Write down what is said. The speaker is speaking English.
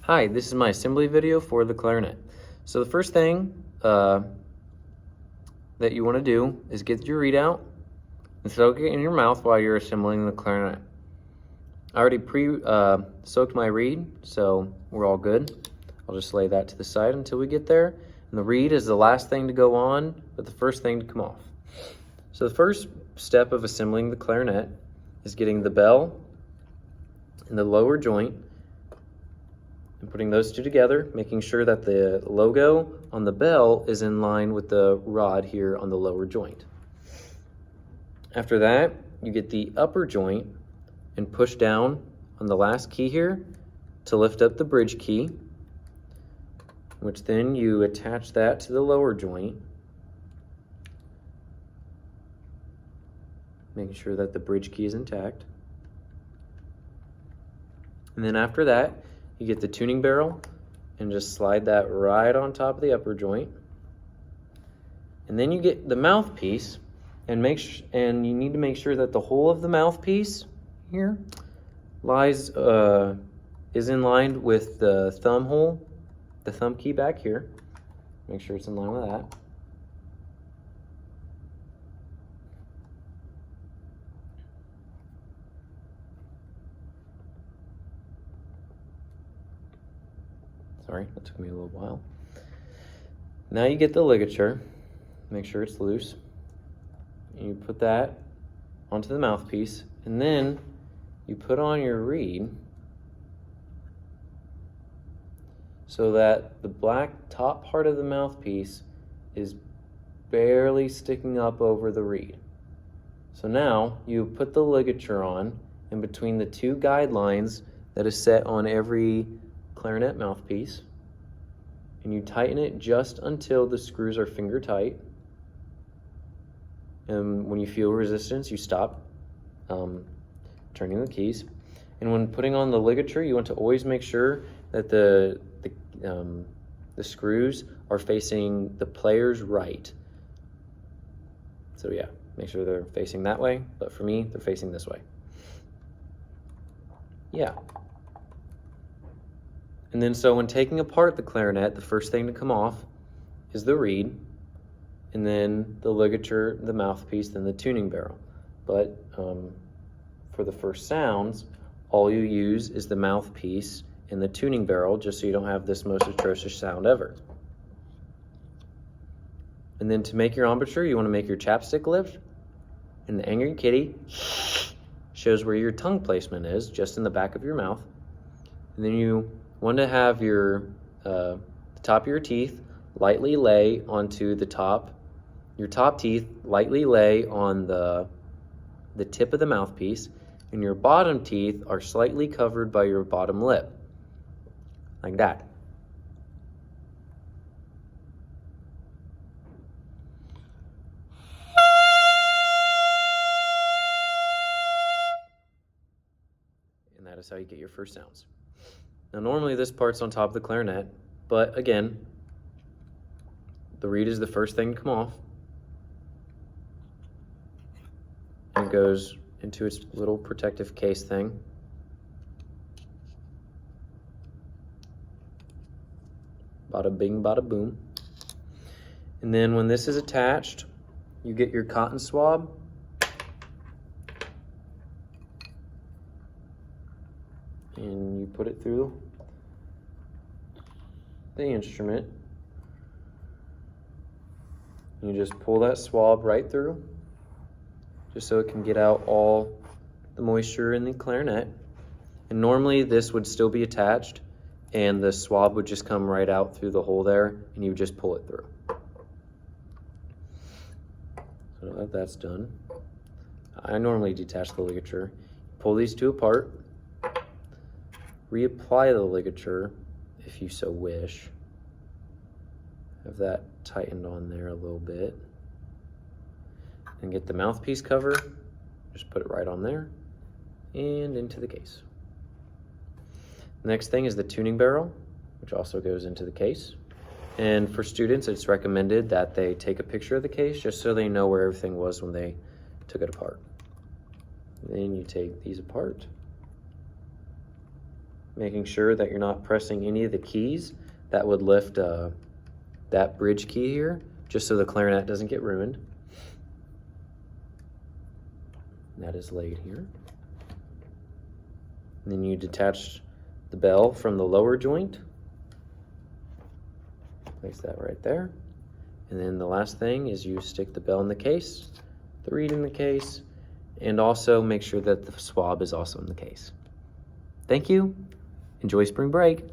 Hi, this is my assembly video for the clarinet. So the first thing that you want to do is get your reed out and soak it in your mouth while you're assembling the clarinet. I already soaked my reed, so we're all good. I'll just lay that to the side until we get there. And the reed is the last thing to go on, but the first thing to come off. So the first step of assembling the clarinet is getting the bell and the lower joint and putting those two together, making sure that the logo on the bell is in line with the rod here on the lower joint. After that, you get the upper joint and push down on the last key here to lift up the bridge key, which then you attach that to the lower joint, making sure that the bridge key is intact. And then after that, you get the tuning barrel and just slide that right on top of the upper joint. And then you get the mouthpiece and you need to make sure that the hole of the mouthpiece here is in line with the thumb hole, the thumb key back here. Make sure it's in line with that. Sorry, that took me a little while. Now you get the ligature, make sure it's loose. And you put that onto the mouthpiece, and then you put on your reed so that the black top part of the mouthpiece is barely sticking up over the reed. So now you put the ligature on in between the two guidelines that is set on every clarinet mouthpiece, and you tighten it just until the screws are finger tight. And when you feel resistance, you stop turning the keys. And when putting on the ligature, you want to always make sure that the screws are facing the player's right. So yeah, make sure they're facing that way, but for me, they're facing this way. Yeah. And then so when taking apart the clarinet, the first thing to come off is the reed, and then the ligature, the mouthpiece, then the tuning barrel. But for the first sounds, all you use is the mouthpiece and the tuning barrel, just so you don't have this most atrocious sound ever. And then to make your embouchure, you want to make your chapstick lips, and the angry kitty shows where your tongue placement is, just in the back of your mouth. And then you want to have your the top of your teeth lightly lay onto the top. Your top teeth lightly lay on the tip of the mouthpiece, and your bottom teeth are slightly covered by your bottom lip, like that. And that is how you get your first sounds. Now normally this part's on top of the clarinet, but again, the reed is the first thing to come off. And it goes into its little protective case thing. Bada bing, bada boom. And then when this is attached, you get your cotton swab. And you put it through the instrument. You just pull that swab right through, just so it can get out all the moisture in the clarinet. And normally this would still be attached, and the swab would just come right out through the hole there, and you would just pull it through. So now that that's done, I normally detach the ligature. Pull these two apart. Reapply the ligature if you so wish. Have that tightened on there a little bit. And get the mouthpiece cover, just put it right on there and into the case. The next thing is the tuning barrel, which also goes into the case. And for students, it's recommended that they take a picture of the case just so they know where everything was when they took it apart. Then you take these apart. making sure that you're not pressing any of the keys that would lift that bridge key here, just so the clarinet doesn't get ruined. And that is laid here. And then you detach the bell from the lower joint. Place that right there. And then the last thing is you stick the bell in the case, the reed in the case, and also make sure that the swab is also in the case. Thank you. Enjoy spring break.